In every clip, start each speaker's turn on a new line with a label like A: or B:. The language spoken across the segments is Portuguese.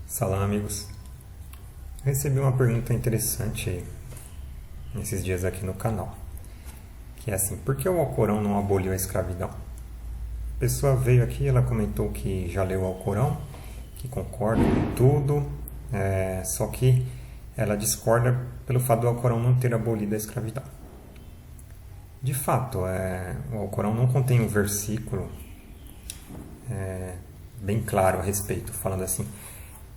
A: Salão, amigos. Recebi uma pergunta interessante nesses dias aqui no canal, que é assim: por que o Alcorão não aboliu a escravidão? A pessoa veio aqui, ela comentou que já leu o Alcorão, que concorda com tudo, só que ela discorda pelo fato do Alcorão não ter abolido a escravidão. De fato, o Alcorão não contém um versículo bem claro a respeito, falando assim: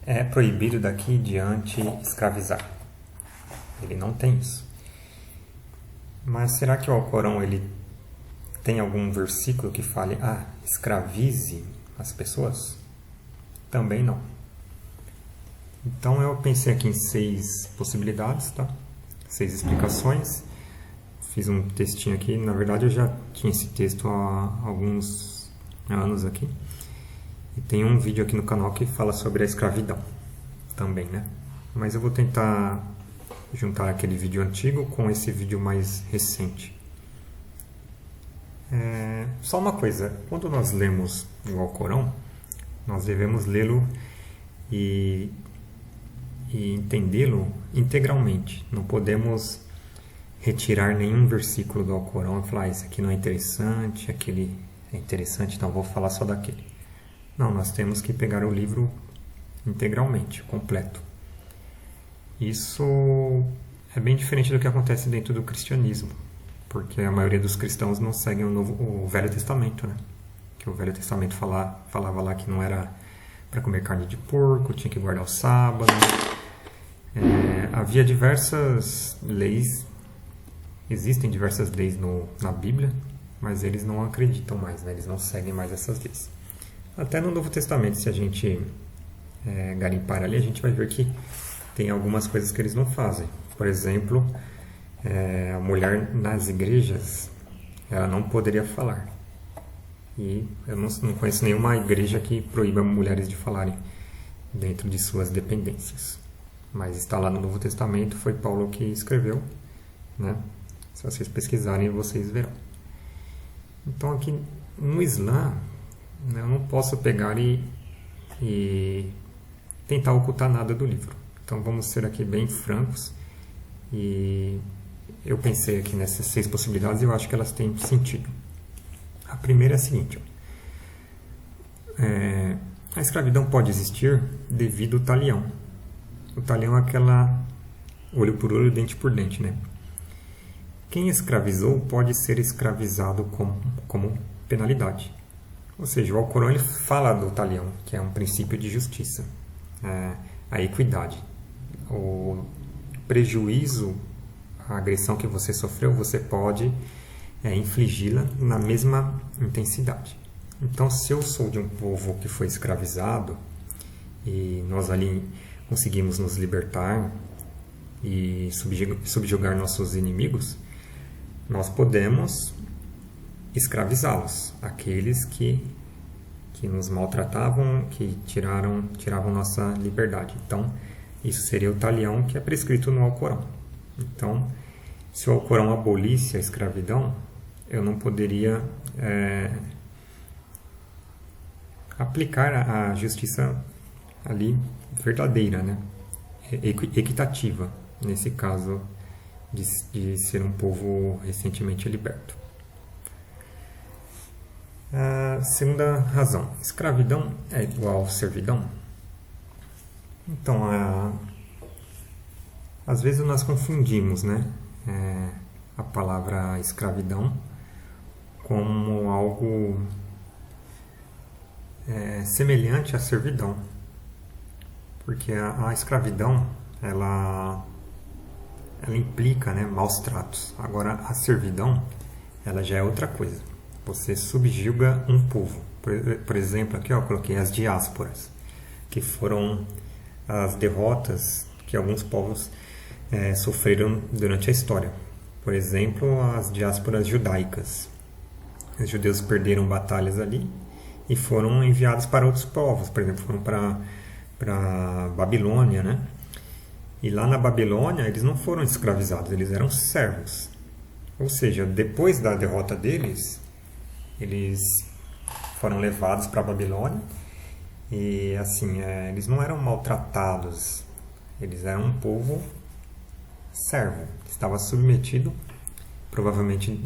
A: é proibido daqui em diante escravizar. Ele não tem isso. Mas será que o Alcorão ele tem algum versículo que fale, escravize as pessoas? Também não. Então eu pensei aqui em 6 possibilidades, tá? 6 explicações. Fiz um textinho aqui, na verdade eu já tinha esse texto há alguns anos aqui. E tem um vídeo aqui no canal que fala sobre a escravidão também, né? Mas eu vou tentar juntar aquele vídeo antigo com esse vídeo mais recente. Só uma coisa, quando nós lemos o Alcorão, nós devemos lê-lo e entendê-lo integralmente. Não podemos retirar nenhum versículo do Alcorão e falar, esse aqui não é interessante, aquele é interessante, então vou falar só daquele. Não, nós temos que pegar o livro integralmente, completo. Isso é bem diferente do que acontece dentro do cristianismo, porque a maioria dos cristãos não seguem o Velho Testamento, né? Que o Velho Testamento falava lá que não era para comer carne de porco, tinha que guardar o sábado. Havia diversas leis, existem diversas leis na Bíblia, mas eles não acreditam mais, né? Eles não seguem mais essas leis. Até no Novo Testamento, se a gente garimpar ali, a gente vai ver que tem algumas coisas que eles não fazem. Por exemplo, a mulher nas igrejas, ela não poderia falar. E eu não conheço nenhuma igreja que proíba mulheres de falarem dentro de suas dependências. Mas está lá no Novo Testamento, foi Paulo que escreveu, né? Se vocês pesquisarem, vocês verão. Então aqui no Islã, eu não posso pegar e tentar ocultar nada do livro. Então vamos ser aqui bem francos. E eu pensei aqui nessas 6 possibilidades e eu acho que elas têm sentido. A primeira é a seguinte: a escravidão pode existir devido ao talião. O talião é aquela olho por olho, dente por dente, né? Quem escravizou pode ser escravizado como penalidade. Ou seja, o Alcorão ele fala do talião, que é um princípio de justiça, a equidade. O prejuízo, a agressão que você sofreu, você pode infligi-la na mesma intensidade. Então, se eu sou de um povo que foi escravizado e nós ali conseguimos nos libertar e subjugar nossos inimigos, nós podemos escravizá-los, aqueles que nos maltratavam, que tiravam nossa liberdade. Então, isso seria o talião que é prescrito no Alcorão. Então, se o Alcorão abolisse a escravidão, eu não poderia aplicar a justiça ali verdadeira, né? Equitativa, nesse caso de ser um povo recentemente liberto. A segunda razão: escravidão é igual servidão? Então, às vezes nós confundimos, né, a palavra escravidão como algo semelhante à servidão, porque a escravidão ela implica, né, maus tratos. Agora, a servidão ela já é outra coisa. Você subjuga um povo. Por exemplo, aqui eu coloquei as diásporas, que foram as derrotas que alguns povos sofreram durante a história. Por exemplo, as diásporas judaicas. Os judeus perderam batalhas ali e foram enviados para outros povos. Por exemplo, foram para Babilônia, né? E lá na Babilônia eles não foram escravizados, eles eram servos. Ou seja, depois da derrota deles, eles foram levados para a Babilônia E assim, eles não eram maltratados, eles eram um povo servo, estava submetido, provavelmente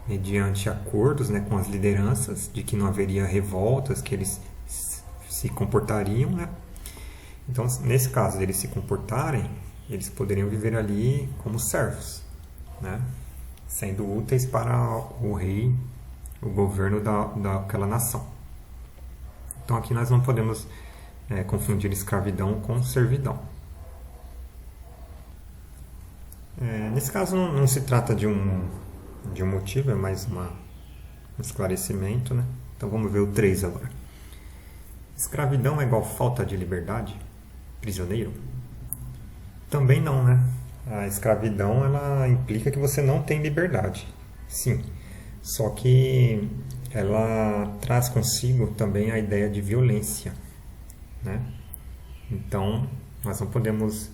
A: mediante acordos, né, com as lideranças, de que não haveria revoltas, que eles se comportariam, né? Então, nesse caso deles se comportarem, eles poderiam viver ali como servos, né? Sendo úteis para o rei, o governo daquela nação. Então aqui nós não podemos confundir escravidão com servidão. Nesse caso não se trata de um motivo, é mais um esclarecimento, né? Então vamos ver o 3 agora. Escravidão é igual falta de liberdade? Prisioneiro? Também não, né? A escravidão, ela implica que você não tem liberdade. Sim, só que ela traz consigo também a ideia de violência, né? Então, nós não podemos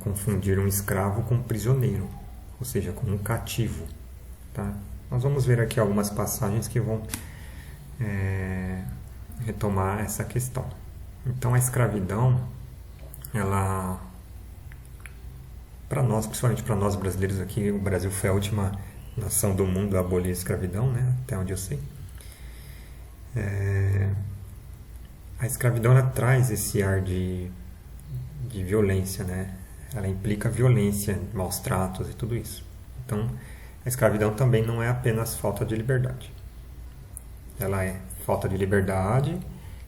A: confundir um escravo com um prisioneiro, ou seja, com um cativo, tá? Nós vamos ver aqui algumas passagens que vão retomar essa questão. Então, a escravidão, ela, para nós, principalmente para nós brasileiros aqui, o Brasil foi a última nação do mundo a abolir a escravidão, né? Até onde eu sei. A escravidão, ela traz esse ar de violência, né? Ela implica violência, maus tratos e tudo isso. Então, a escravidão também não é apenas falta de liberdade. Ela é falta de liberdade,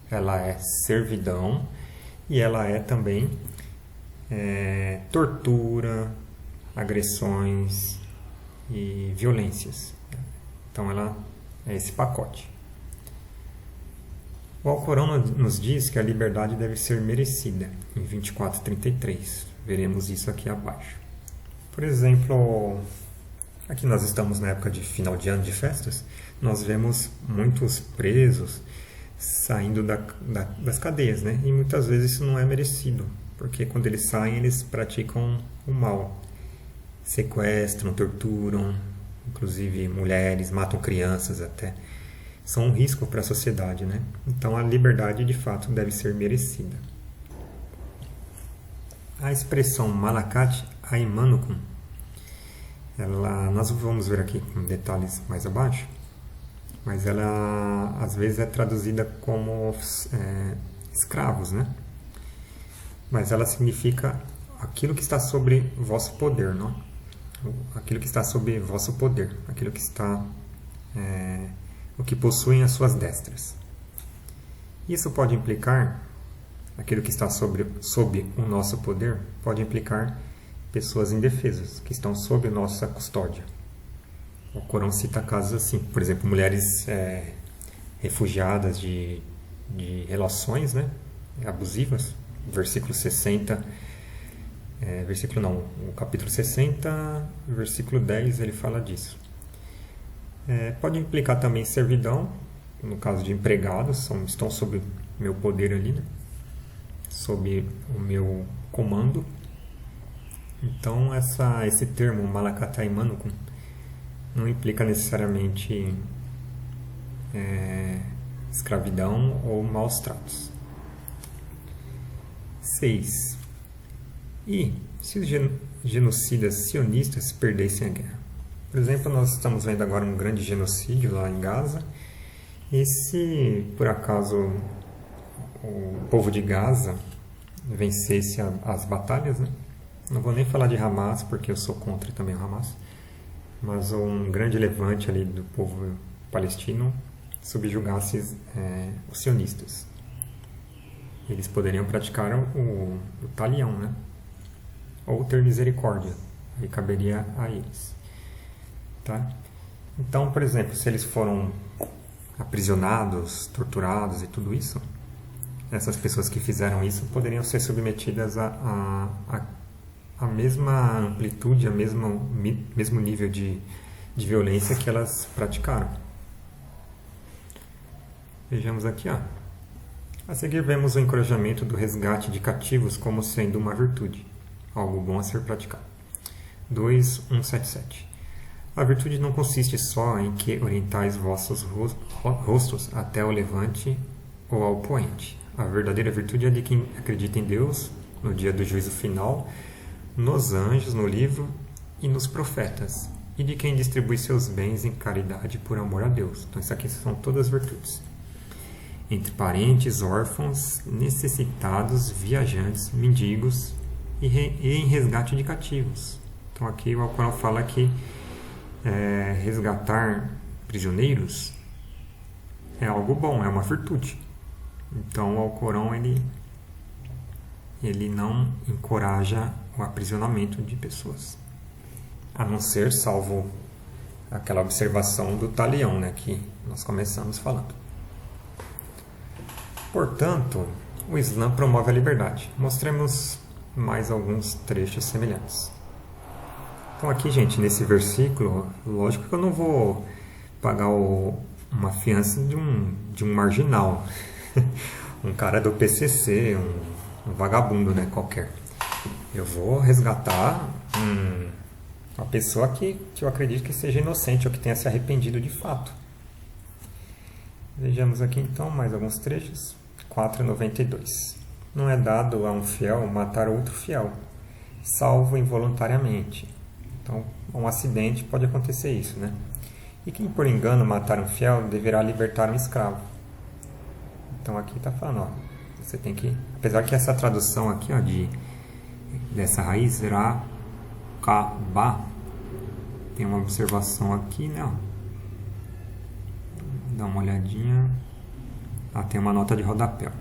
A: ela é servidão e ela é também tortura, agressões e violências. Então ela é esse pacote. O Alcorão nos diz que a liberdade deve ser merecida, em 24:33. Veremos isso aqui abaixo. Por exemplo, aqui nós estamos na época de final de ano de festas, nós vemos muitos presos saindo das cadeias, né? E muitas vezes isso não é merecido, porque quando eles saem, eles praticam o mal. Sequestram, torturam, inclusive mulheres, matam crianças até. São um risco para a sociedade, né? Então a liberdade de fato deve ser merecida. A expressão malakat aimanukum, nós vamos ver aqui com detalhes mais abaixo, mas ela às vezes é traduzida como escravos, né? Mas ela significa aquilo que está sobre vosso poder, não? Aquilo que está sob vosso poder, aquilo que está o que possuem as suas destras. Isso pode implicar, aquilo que está sob o nosso poder, pode implicar pessoas indefesas, que estão sob nossa custódia. O Corão cita casos assim, por exemplo, mulheres refugiadas de relações, né, abusivas, versículo 60, o capítulo 60, versículo 10, ele fala disso. Pode implicar também servidão, no caso de empregados, estão sob meu poder ali, né? Sob o meu comando. Então, esse termo, malakat aimanukum, não implica necessariamente escravidão ou maus tratos. 6. E se os genocidas sionistas perdessem a guerra? Por exemplo, nós estamos vendo agora um grande genocídio lá em Gaza. E se, por acaso, o povo de Gaza vencesse as batalhas, né? Não vou nem falar de Hamas, porque eu sou contra também o Hamas, mas um grande levante ali do povo palestino subjugasse os sionistas. Eles poderiam praticar o talião, né? Ou ter misericórdia, aí caberia a eles. Tá? Então, por exemplo, se eles foram aprisionados, torturados e tudo isso, essas pessoas que fizeram isso poderiam ser submetidas a mesma amplitude, a mesmo nível de violência que elas praticaram. Vejamos aqui, ó. A seguir vemos o encorajamento do resgate de cativos como sendo uma virtude, algo bom a ser praticado. 2:177. A virtude não consiste só em que orientais vossos rostos até o levante ou ao poente. A verdadeira virtude é de quem acredita em Deus, no dia do juízo final, nos anjos, no livro e nos profetas, e de quem distribui seus bens em caridade por amor a Deus. Então, isso aqui são todas as virtudes. Entre parentes, órfãos, necessitados, viajantes, mendigos e em resgate de cativos. Então, aqui o Alcorão fala que resgatar prisioneiros é algo bom, é uma virtude. Então, o Alcorão ele não encoraja o aprisionamento de pessoas, a não ser salvo aquela observação do talião, né, que nós começamos falando. Portanto, o Islã promove a liberdade. Mostremos mais alguns trechos semelhantes. Então aqui, gente, nesse versículo, lógico que eu não vou pagar uma fiança de um marginal, um cara do PCC, um vagabundo, né, qualquer. Eu vou resgatar uma pessoa que eu acredito que seja inocente ou que tenha se arrependido de fato. Vejamos aqui então mais alguns trechos. 4,92. Não é dado a um fiel matar outro fiel, salvo involuntariamente. Então, um acidente pode acontecer isso, né? E quem por engano matar um fiel deverá libertar um escravo. Então aqui está falando, ó, você tem que... Apesar que essa tradução aqui, ó, dessa raiz, ra-ka-ba, tem uma observação aqui, né? Ó. Dá uma olhadinha. Tem uma nota de rodapé.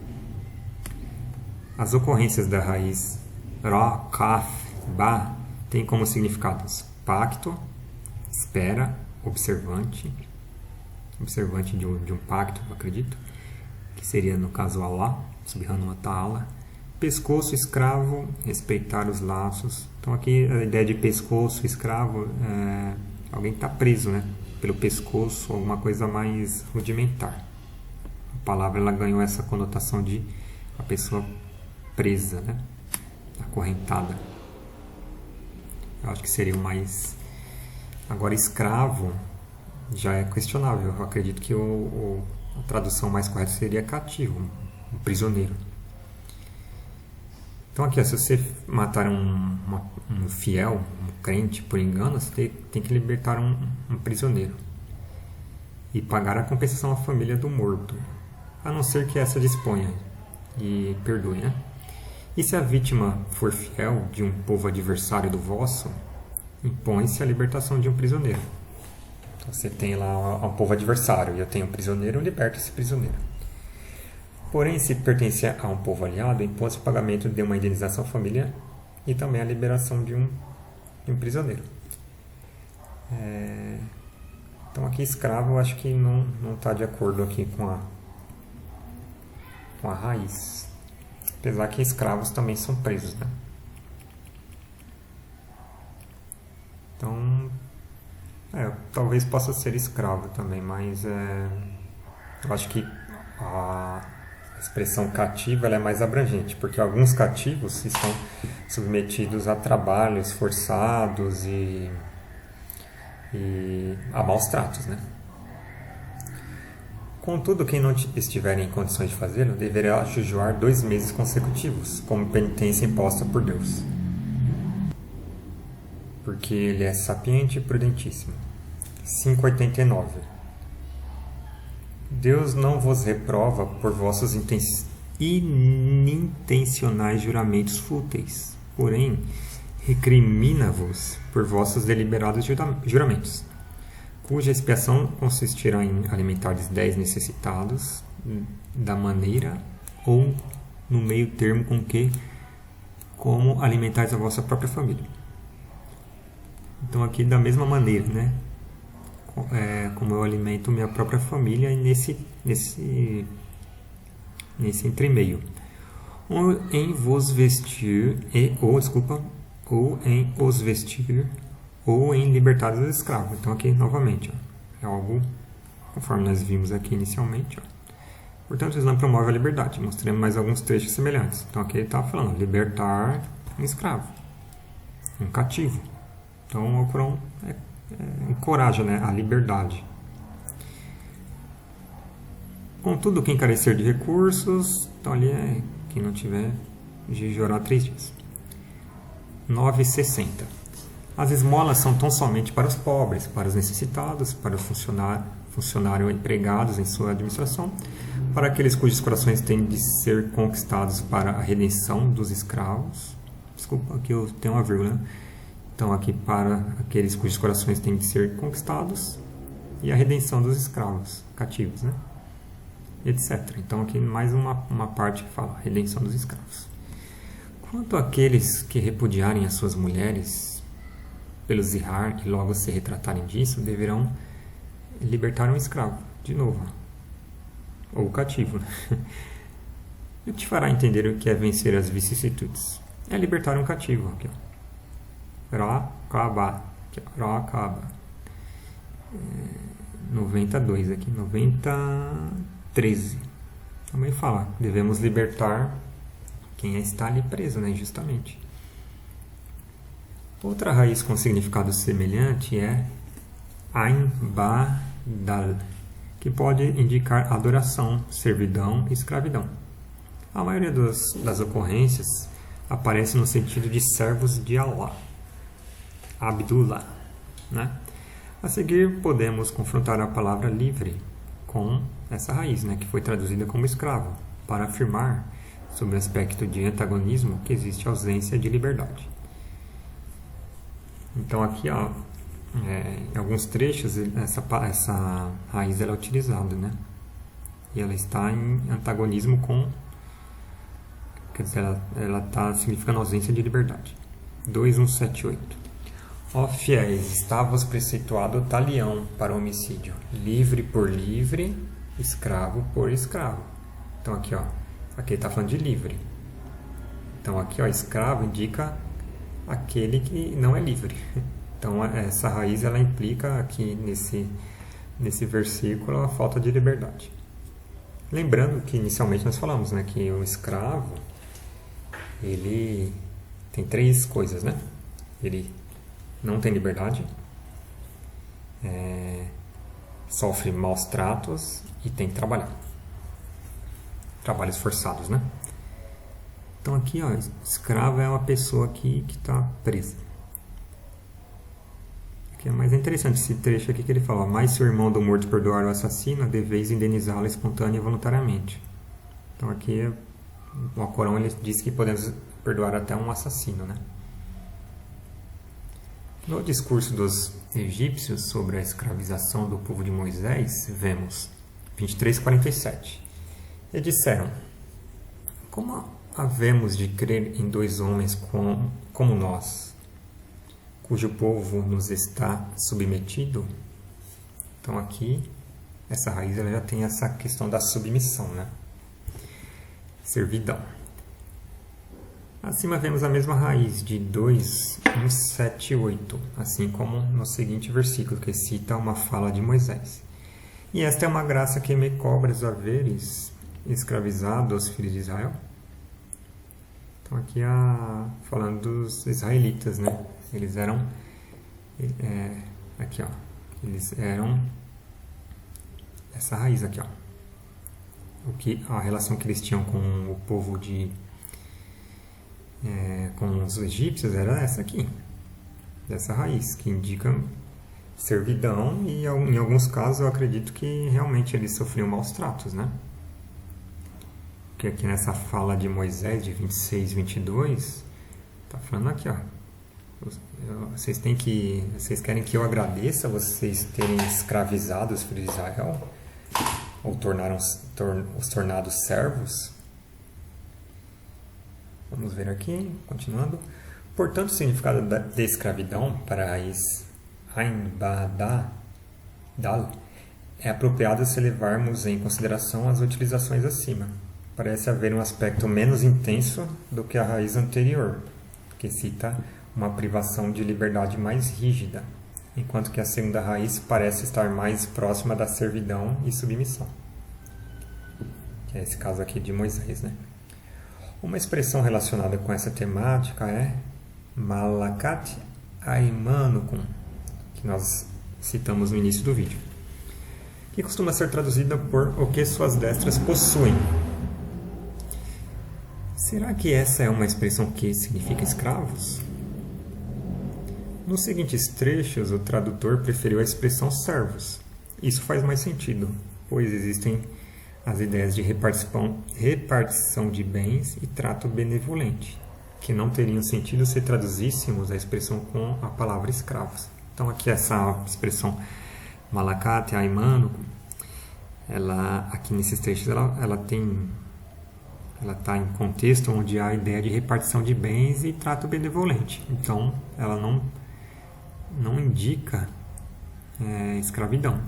A: As ocorrências da raiz ra-kaf-ba têm como significados pacto, espera, observante de um pacto, eu acredito, que seria no caso Allah, subhanahu wa ta'ala, pescoço, escravo, respeitar os laços. Então aqui a ideia de pescoço, escravo, alguém que está preso, né, pelo pescoço, alguma coisa mais rudimentar. A palavra ela ganhou essa conotação de a pessoa presa, né, acorrentada. Eu acho que seria o mais... Agora, escravo já é questionável. Eu acredito que a tradução mais correta seria cativo, um prisioneiro. Então aqui, se você matar um fiel, um crente, por engano, você tem que libertar um prisioneiro e pagar a compensação à família do morto, a não ser que essa disponha e perdoe, né? E se a vítima for fiel de um povo adversário do vosso, impõe-se a libertação de um prisioneiro. Então, você tem lá um povo adversário e eu tenho um prisioneiro, eu liberto esse prisioneiro. Porém, se pertencer a um povo aliado, impõe-se o pagamento de uma indenização à família e também a liberação de um prisioneiro. Então aqui escravo eu acho que não está de acordo aqui com a raiz. Apesar que escravos também são presos, né? Então, talvez possa ser escravo também, mas eu acho que a expressão cativa ela é mais abrangente, porque alguns cativos estão submetidos a trabalhos forçados e a maus tratos, né? Contudo, quem não estiver em condições de fazê-lo, deverá jejuar 2 meses consecutivos, como penitência imposta por Deus, porque Ele é sapiente e prudentíssimo. 5,89. Deus não vos reprova por vossos inintencionais juramentos fúteis, porém recrimina-vos por vossos deliberados juramentos, cuja expiação consistirá em alimentar 10 necessitados da maneira ou no meio termo como alimentais a vossa própria família. Então aqui da mesma maneira, né? Como eu alimento minha própria família nesse entremeio. Ou em vos vestir, ou em os vestir, ou em libertar os escravos. Então aqui novamente, é algo conforme nós vimos aqui inicialmente. Portanto, o Islã promove a liberdade. Mostremos mais alguns trechos semelhantes. Então aqui ele está falando libertar um escravo, um cativo. Então o Corão encoraja, né, a liberdade. Contudo, quem carecer de recursos, então ali é quem não tiver jejuará 3 dias. 9,60. As esmolas são tão somente para os pobres, para os necessitados, para os funcionários empregados em sua administração, para aqueles cujos corações têm de ser conquistados para a redenção dos escravos. Desculpa, aqui eu tenho uma vírgula, né? Então, aqui para aqueles cujos corações têm de ser conquistados e a redenção dos escravos cativos, né? Etc. Então, aqui mais uma parte que fala redenção dos escravos. Quanto àqueles que repudiarem as suas mulheres pelo zihar e logo se retratarem disso, deverão libertar um escravo, de novo, ou cativo. E te fará entender o que é vencer as vicissitudes. É libertar um cativo, aqui, ó. Raqaba, 92 aqui, 13. Também fala, devemos libertar quem está ali preso, né, injustamente. Outra raiz com significado semelhante é Ain Badal, que pode indicar adoração, servidão e escravidão. A maioria das ocorrências aparece no sentido de servos de Allah, Abdullah, né? A seguir, podemos confrontar a palavra livre com essa raiz, né, que foi traduzida como escravo, para afirmar, sob o aspecto de antagonismo, que existe ausência de liberdade. Então, aqui, ó, em alguns trechos, essa raiz ela é utilizada, né? E ela está em antagonismo com... Quer dizer, ela está significando ausência de liberdade. 2178. Ó fiéis, está-vos preceituado talião para homicídio, livre por livre, escravo por escravo. Então aqui, ó, aqui ele está falando de livre. Então aqui, ó, escravo indica aquele que não é livre. Então essa raiz ela implica aqui nesse versículo a falta de liberdade. Lembrando que inicialmente nós falamos, né, que o escravo ele tem 3 coisas, né? Ele não tem liberdade, sofre maus tratos e tem que trabalhar. Trabalhos forçados, né? Então aqui, ó, escravo é uma pessoa que está presa. Aqui é mais interessante esse trecho aqui que ele fala: mas se o irmão do morto perdoar o assassino, deveis indenizá-lo espontânea e voluntariamente. Então aqui o Alcorão ele diz que podemos perdoar até um assassino, né? No discurso dos egípcios sobre a escravização do povo de Moisés, vemos 23:47. E disseram: como havemos de crer em 2 homens como nós, cujo povo nos está submetido? Então aqui, essa raiz ela já tem essa questão da submissão, né? Servidão. Acima vemos a mesma raiz de 2,178, assim como no seguinte versículo, que cita uma fala de Moisés. E esta é uma graça que me cobre os haveres escravizado aos filhos de Israel. Então aqui falando dos israelitas, né? Eles eram aqui, ó, eles eram essa raiz aqui, ó. A relação que eles tinham com o povo com os egípcios era essa aqui, dessa raiz, que indica servidão, e em alguns casos eu acredito que realmente eles sofriam maus tratos, né? Porque aqui nessa fala de Moisés, de 26:22, tá falando aqui, ó, vocês querem que eu agradeça vocês terem escravizado os filhos de Israel, ou os tornados servos? Vamos ver aqui, continuando. Portanto, o significado de escravidão para a raiz Ain Badal é apropriado se levarmos em consideração as utilizações acima. Parece haver um aspecto menos intenso do que a raiz anterior, que cita uma privação de liberdade mais rígida, enquanto que a segunda raiz parece estar mais próxima da servidão e submissão, que é esse caso aqui de Moisés, né? Uma expressão relacionada com essa temática é Malakat Aimanukum, que nós citamos no início do vídeo, que costuma ser traduzida por o que suas destras possuem. Será que essa é uma expressão que significa escravos? Nos seguintes trechos, o tradutor preferiu a expressão servos. Isso faz mais sentido, pois existem as ideias de repartição de bens e trato benevolente, que não teriam sentido se traduzíssemos a expressão com a palavra escravos. Então aqui essa expressão malakat aimano, ela aqui nesses trechos ela está em contexto onde há a ideia de repartição de bens e trato benevolente. Então ela não indica escravidão.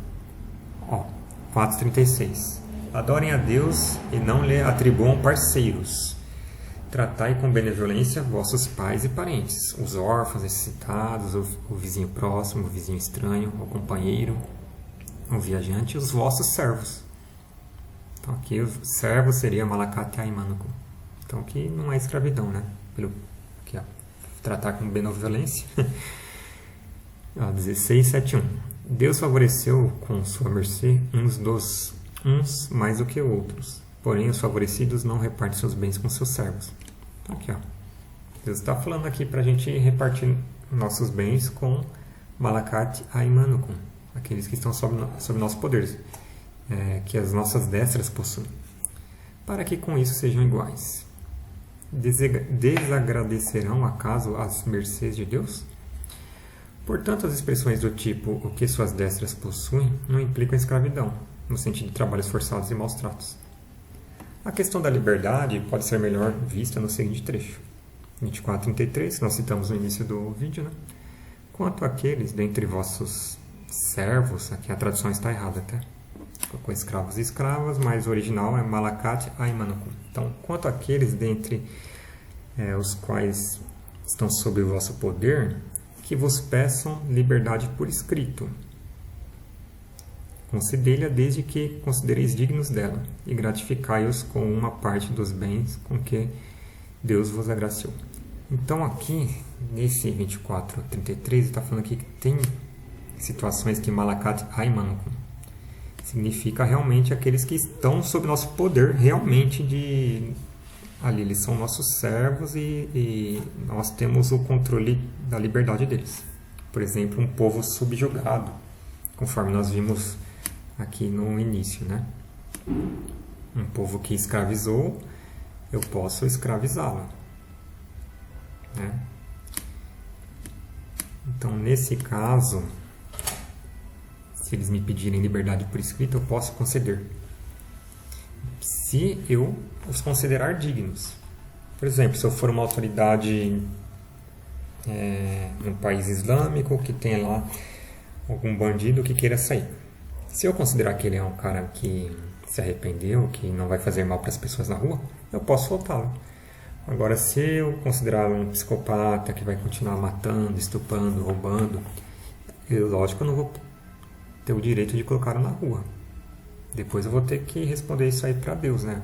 A: 4:36. Adorem a Deus e não lhe atribuam parceiros. Tratai com benevolência vossos pais e parentes, os órfãos necessitados, o vizinho próximo, o vizinho estranho, o companheiro, o viajante e os vossos servos. Então aqui o servo seria malakat aimanukum. Então aqui não é escravidão, né? Tratar com benevolência. 16:7:1. Deus favoreceu com sua mercê uns mais do que outros. Porém, os favorecidos não repartem seus bens com seus servos. Então, aqui, Deus está falando aqui para a gente repartir nossos bens com malakat aimanukum, aqueles que estão sob nosso poder, que as nossas destras possuem, para que com isso sejam iguais. Desagradecerão acaso as mercês de Deus? Portanto, as expressões do tipo o que suas destras possuem não implicam escravidão, no sentido de trabalhos forçados e maus tratos. A questão da liberdade pode ser melhor vista no seguinte trecho. 24:33, que nós citamos no início do vídeo, né? Quanto àqueles dentre vossos servos, aqui a tradução está errada até, com escravos e escravas, mas o original é malakat aimanukum. Então, quanto àqueles dentre os quais estão sob o vosso poder, que vos peçam liberdade por escrito. Concedei-lhe desde que considereis dignos dela, e gratificai-os com uma parte dos bens com que Deus vos agraciou. Então aqui, nesse 24:33, está falando aqui que tem situações que malakat aimanukum significa realmente aqueles que estão sob nosso poder, realmente ali eles são nossos servos e nós temos o controle da liberdade deles. Por exemplo, um povo subjugado, conforme nós vimos aqui no início, né? Um povo que escravizou, eu posso escravizá-lo, né? Então, nesse caso, se eles me pedirem liberdade por escrito, eu posso conceder, se eu os considerar dignos. Por exemplo, se eu for uma autoridade num país islâmico que tenha lá algum bandido que queira sair, se eu considerar que ele é um cara que se arrependeu, que não vai fazer mal para as pessoas na rua, eu posso soltá-lo. Agora, se eu considerar um psicopata que vai continuar matando, estuprando, roubando, lógico, eu não vou ter o direito de colocá-lo na rua. Depois eu vou ter que responder isso aí para Deus, né?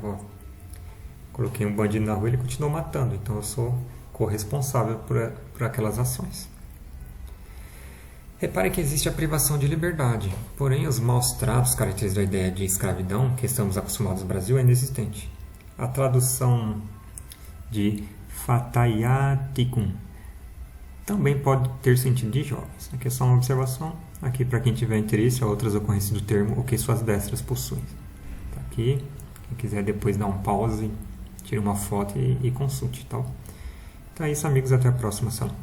A: Coloquei um bandido na rua e ele continuou matando, então eu sou corresponsável por aquelas ações. Repare que existe a privação de liberdade, porém os maus tratos caracterizam a ideia de escravidão que estamos acostumados no Brasil é inexistente. A tradução de fatayatikum também pode ter sentido de jovens. Aqui é só uma observação. Aqui, para quem tiver interesse, há outras ocorrências do termo o que suas destras possuem. Tá aqui. Quem quiser depois dar um pause, tire uma foto e consulte. Tá? Então é isso, amigos. Até a próxima sala.